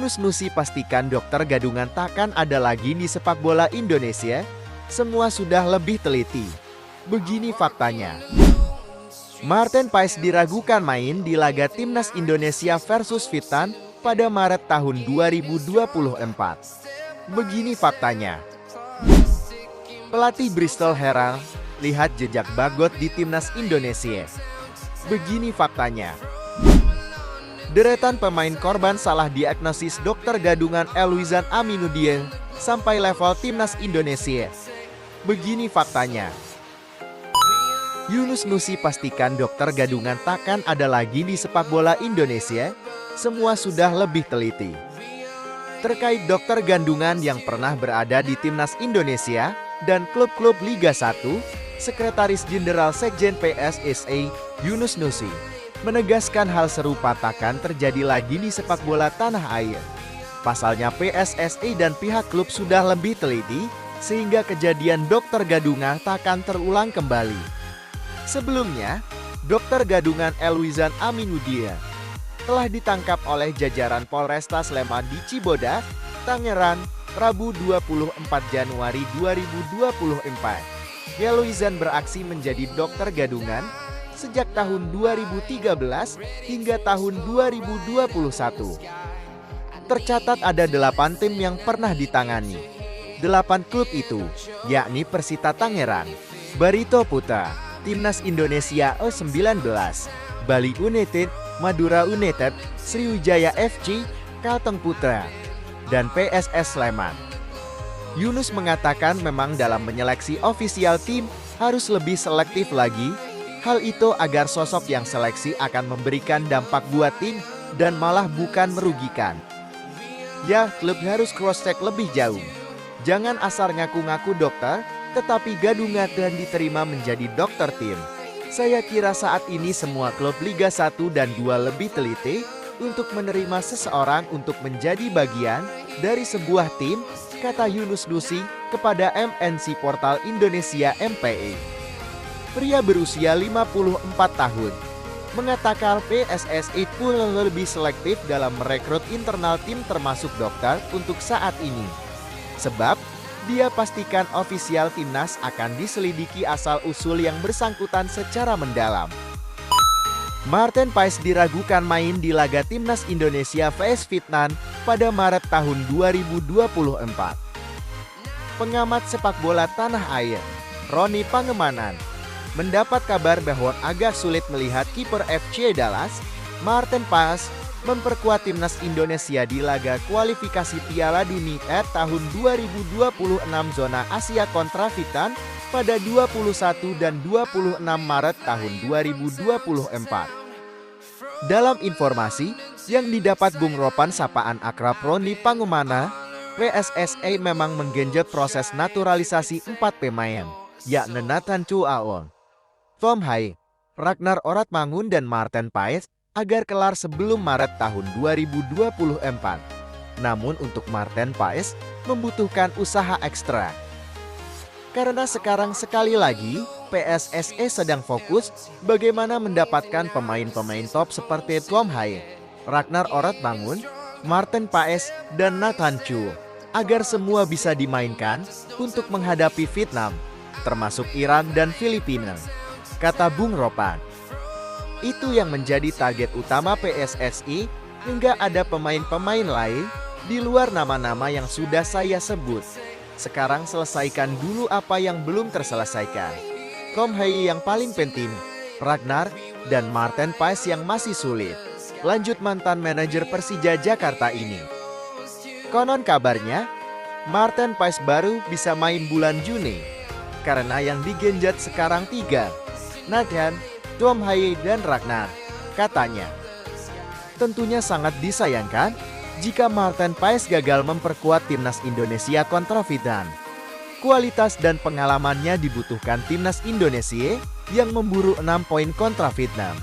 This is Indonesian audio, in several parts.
Yunus Nusi pastikan dokter gadungan takkan ada lagi di sepak bola Indonesia. Semua sudah lebih teliti. Begini faktanya. Marten Paes diragukan main di laga Timnas Indonesia versus Vietnam pada Maret tahun 2024. Begini faktanya. Pelatih Bristol heran lihat jejak Bagot di Timnas Indonesia. Begini faktanya. Deretan pemain korban salah diagnosis dokter gadungan Elwizan Aminuddin sampai level Timnas Indonesia. Begini faktanya. Yunus Nusi pastikan dokter gadungan takkan ada lagi di sepak bola Indonesia. Semua sudah lebih teliti. Terkait dokter gadungan yang pernah berada di Timnas Indonesia dan klub-klub Liga 1, Sekretaris Jenderal Sekjen PSSI, Yunus Nusi, menegaskan hal serupa takkan terjadi lagi di sepak bola tanah air. Pasalnya PSSI dan pihak klub sudah lebih teliti, sehingga kejadian dokter gadungan takkan terulang kembali. Sebelumnya, dokter gadungan Elwizan Aminuddin telah ditangkap oleh jajaran Polresta Sleman di Cibodas, Tangerang, Rabu 24 Januari 2024. Elwizan beraksi menjadi dokter gadungan sejak tahun 2013 hingga tahun 2021. Tercatat ada 8 tim yang pernah ditangani. 8 klub itu, yakni Persita Tangerang, Barito Putra, Timnas Indonesia U19, Bali United, Madura United, Sriwijaya FC, Kalteng Putra, dan PSS Sleman. Yunus mengatakan memang dalam menyeleksi ofisial tim harus lebih selektif lagi. Hal itu agar sosok yang seleksi akan memberikan dampak buat tim dan malah bukan merugikan. Ya, klub harus cross-check lebih jauh. Jangan asal ngaku-ngaku dokter, tetapi gadungan dan diterima menjadi dokter tim. Saya kira saat ini semua klub Liga 1 dan 2 lebih teliti untuk menerima seseorang untuk menjadi bagian dari sebuah tim, kata Yunus Nusi kepada MNC Portal Indonesia MPE. Pria berusia 54 tahun mengatakan PSSI pun lebih selektif dalam merekrut internal tim termasuk dokter untuk saat ini. Sebab dia pastikan ofisial timnas akan diselidiki asal-usul yang bersangkutan secara mendalam. Marten Paes diragukan main di laga Timnas Indonesia vs Vietnam pada Maret tahun 2024. Pengamat sepak bola tanah air, Roni Pangemanan, mendapat kabar bahwa agak sulit melihat kiper FC Dallas, Marten Paes, memperkuat Timnas Indonesia di laga kualifikasi Piala Dunia tahun 2026 zona Asia kontra Vietnam pada 21 dan 26 Maret tahun 2024. Dalam informasi yang didapat Bung Ropan sapaan akrab Roni Pangemanan, PSSI memang menggenjot proses naturalisasi 4 pemain, yakni Nathan Chu Aon, Tom Hai, Ragnar Oratmangun dan Marten Paes agar kelar sebelum Maret tahun 2024. Namun untuk Marten Paes membutuhkan usaha ekstra. Karena sekarang sekali lagi PSSI sedang fokus bagaimana mendapatkan pemain-pemain top seperti Tom Hai, Ragnar Oratmangun, Marten Paes, dan Nathan Chu agar semua bisa dimainkan untuk menghadapi Vietnam, termasuk Iran dan Filipina, kata Bung Ropan. Itu yang menjadi target utama PSSI hingga ada pemain-pemain lain di luar nama-nama yang sudah saya sebut. Sekarang selesaikan dulu apa yang belum terselesaikan. Tom Hai yang paling penting, Ragnar, dan Marten Paes yang masih sulit. Lanjut mantan manajer Persija Jakarta ini. Konon kabarnya, Marten Paes baru bisa main bulan Juni. Karena yang digenjot sekarang 3, Nathan, Tom Hai, dan Ragnar, katanya. Tentunya sangat disayangkan jika Marten Paes gagal memperkuat Timnas Indonesia kontra Vietnam. Kualitas dan pengalamannya dibutuhkan Timnas Indonesia yang memburu 6 poin kontra Vietnam.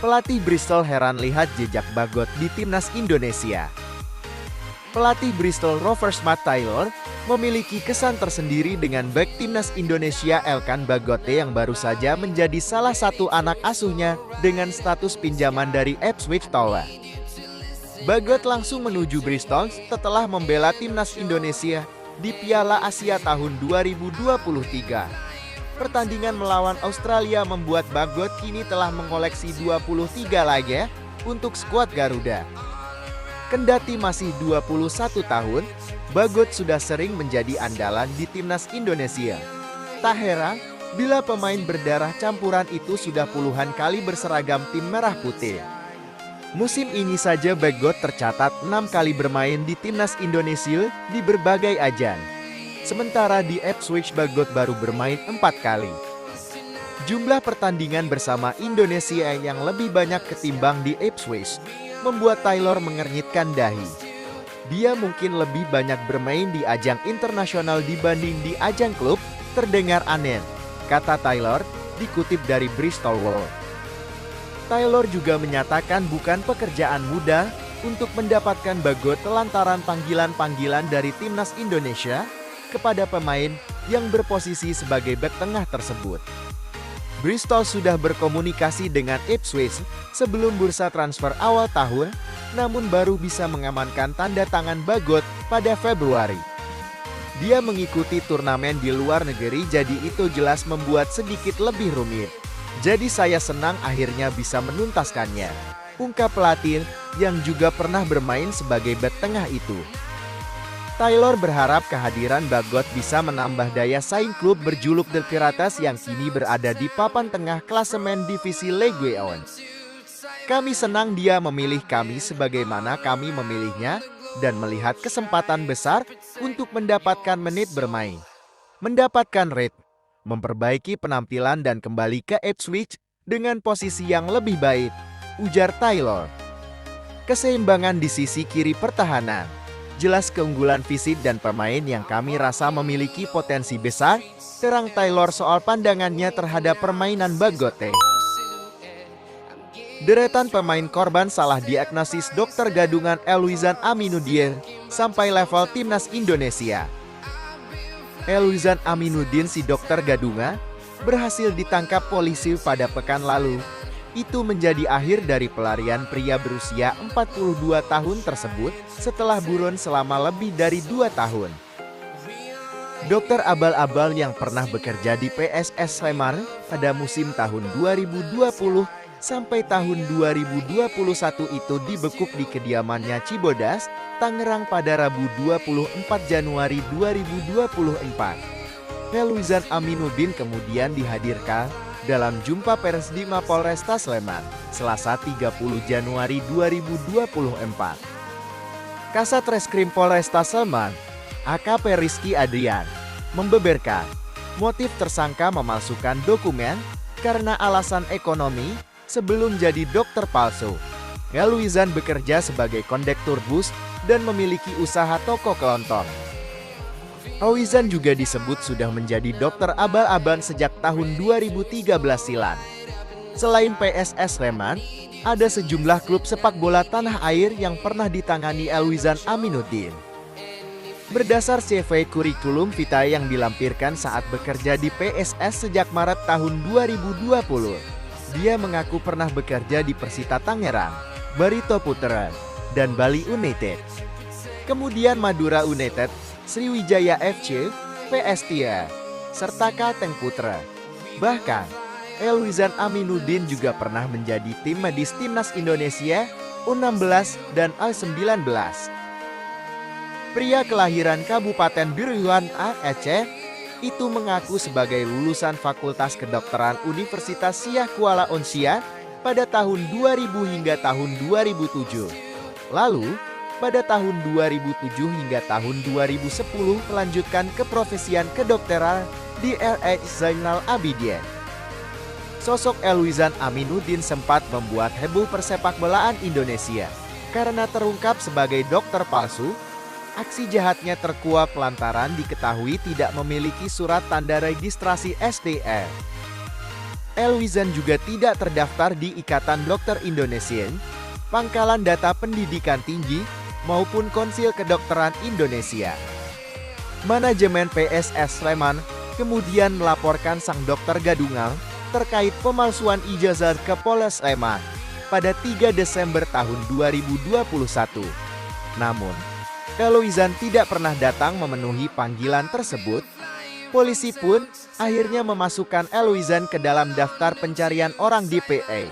Pelatih Bristol heran lihat jejak Bagot di Timnas Indonesia. Pelatih Bristol Rovers Matt Taylor memiliki kesan tersendiri dengan bek Timnas Indonesia Elkan Bagote yang baru saja menjadi salah satu anak asuhnya dengan status pinjaman dari Ipswich Town. Bagot langsung menuju Bristol setelah membela timnas Indonesia di Piala Asia tahun 2023. Pertandingan melawan Australia membuat Bagot kini telah mengoleksi 23 laga untuk skuad Garuda. Kendati masih 21 tahun, Bagot sudah sering menjadi andalan di timnas Indonesia. Tak heran bila pemain berdarah campuran itu sudah puluhan kali berseragam tim merah putih. Musim ini saja Bagot tercatat 6 kali bermain di timnas Indonesia di berbagai ajang. Sementara di Ipswich Bagot baru bermain 4 kali. Jumlah pertandingan bersama Indonesia yang lebih banyak ketimbang di Ipswich membuat Taylor mengernyitkan dahi. Dia mungkin lebih banyak bermain di ajang internasional dibanding di ajang klub, terdengar aneh, kata Taylor, dikutip dari Bristol World. Taylor juga menyatakan bukan pekerjaan mudah untuk mendapatkan Bagot lantaran panggilan-panggilan dari timnas Indonesia kepada pemain yang berposisi sebagai bek tengah tersebut. Bristol sudah berkomunikasi dengan Ipswich sebelum bursa transfer awal tahun, namun baru bisa mengamankan tanda tangan Bagot pada Februari. Dia mengikuti turnamen di luar negeri, jadi itu jelas membuat sedikit lebih rumit. Jadi saya senang akhirnya bisa menuntaskannya, ungkap pelatih yang juga pernah bermain sebagai bek tengah itu. Taylor berharap kehadiran Bagot bisa menambah daya saing klub berjuluk The Pirates yang kini berada di papan tengah klasemen divisi Ligue 1. Kami senang dia memilih kami sebagaimana kami memilihnya dan melihat kesempatan besar untuk mendapatkan menit bermain, mendapatkan rate, memperbaiki penampilan dan kembali ke Ipswich dengan posisi yang lebih baik, ujar Taylor. Keseimbangan di sisi kiri pertahanan, jelas keunggulan fisik dan pemain yang kami rasa memiliki potensi besar, terang Taylor soal pandangannya terhadap permainan Bagot. Deretan pemain korban salah diagnosis dokter gadungan Elwizan Aminuddin sampai level timnas Indonesia. Elwizan Aminuddin si dokter gadungan berhasil ditangkap polisi pada pekan lalu. Itu menjadi akhir dari pelarian pria berusia 42 tahun tersebut setelah buron selama lebih dari 2 tahun. Dokter abal-abal yang pernah bekerja di PSS Sleman pada musim tahun 2020 sampai tahun 2021 itu dibekuk di kediamannya Cibodas, Tangerang pada Rabu 24 Januari 2024. Elwizan Aminuddin kemudian dihadirkan dalam jumpa pers di Mapolresta Sleman, Selasa 30 Januari 2024. Kasat Reskrim Polresta Sleman, AKP Rizky Adrian, membeberkan motif tersangka memalsukan dokumen karena alasan ekonomi sebelum jadi dokter palsu. Elwizan bekerja sebagai kondektur bus dan memiliki usaha toko kelontong. Elwizan juga disebut sudah menjadi dokter abal-abal sejak tahun 2013 silam. Selain PSS Sleman, ada sejumlah klub sepak bola tanah air yang pernah ditangani Elwizan Aminuddin. Berdasar CV kurikulum vitae yang dilampirkan saat bekerja di PSS sejak Maret tahun 2020, dia mengaku pernah bekerja di Persita Tangerang, Barito Putra, dan Bali United. Kemudian Madura United, Sriwijaya FC, PS Tia, serta Kalteng Putra. Bahkan, Elwizan Aminuddin juga pernah menjadi tim medis timnas Indonesia U16 dan U19. Pria kelahiran Kabupaten Biruan Aceh itu mengaku sebagai lulusan Fakultas Kedokteran Universitas Syah Kuala Onsia pada tahun 2000 hingga tahun 2007. Lalu, pada tahun 2007 hingga tahun 2010 melanjutkan keprofesian kedokteran di RH Zainal Abidin. Sosok Elwizan Aminuddin sempat membuat heboh persepakbolaan Indonesia karena terungkap sebagai dokter palsu. Aksi jahatnya terkuak lantaran diketahui tidak memiliki surat tanda registrasi SDE. Elwizan juga tidak terdaftar di Ikatan Dokter Indonesia, Pangkalan Data Pendidikan Tinggi, maupun Konsil Kedokteran Indonesia. Manajemen PSS Sleman kemudian melaporkan sang dokter gadungan terkait pemalsuan ijazah ke Polres Sleman. pada 3 Desember tahun 2021. Namun, Eloizan tidak pernah datang memenuhi panggilan tersebut. Polisi pun akhirnya memasukkan Eloizan ke dalam daftar pencarian orang DPA.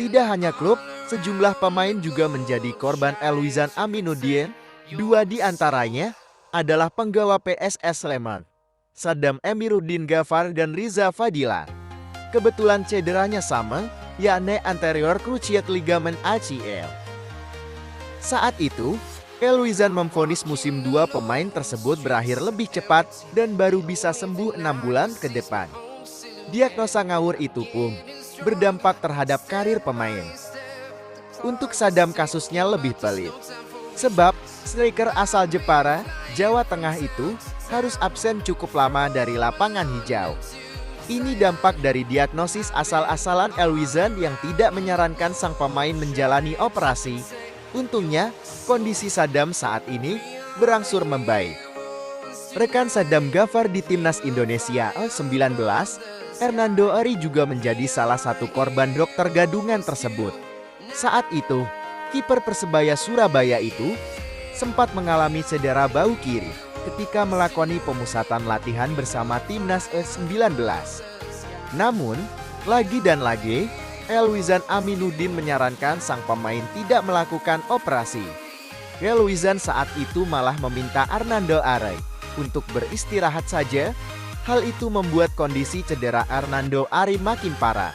Tidak hanya klub, sejumlah pemain juga menjadi korban Eloizan Aminuddin. Dua di antaranya adalah penggawa PSS Sleman, Saddam Emiruddin Ghaffar dan Riza Fadila. Kebetulan cederanya sama, yakni anterior cruciate ligament ACL. Saat itu, Eloizan memvonis musim 2 pemain tersebut berakhir lebih cepat dan baru bisa sembuh 6 bulan ke depan. Diagnosa ngawur itu pun berdampak terhadap karir pemain. Untuk Saddam kasusnya lebih pelik. Sebab striker asal Jepara, Jawa Tengah itu harus absen cukup lama dari lapangan hijau. Ini dampak dari diagnosis asal-asalan Eloizan yang tidak menyarankan sang pemain menjalani operasi. Untungnya, kondisi Saddam saat ini berangsur membaik. Rekan Saddam Ghaffar di Timnas Indonesia U19, Hernando Ari juga menjadi salah satu korban dokter gadungan tersebut. Saat itu, kiper Persebaya Surabaya itu sempat mengalami cedera bahu kiri ketika melakoni pemusatan latihan bersama Timnas U19. Namun, lagi dan lagi, Eloizan Aminuddin menyarankan sang pemain tidak melakukan operasi. Eloizan saat itu malah meminta Hernando Ari untuk beristirahat saja. Hal itu membuat kondisi cedera Hernando Ari makin parah.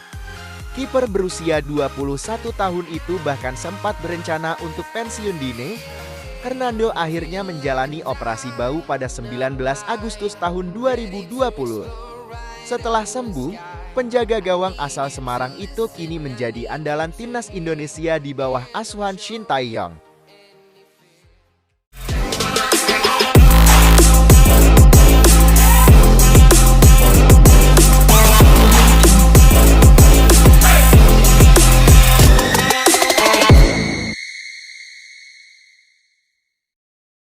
Kiper berusia 21 tahun itu bahkan sempat berencana untuk pensiun dini. Hernando akhirnya menjalani operasi bahu pada 19 Agustus tahun 2020. Setelah sembuh, penjaga gawang asal Semarang itu kini menjadi andalan Timnas Indonesia di bawah asuhan Shin Tae-yong.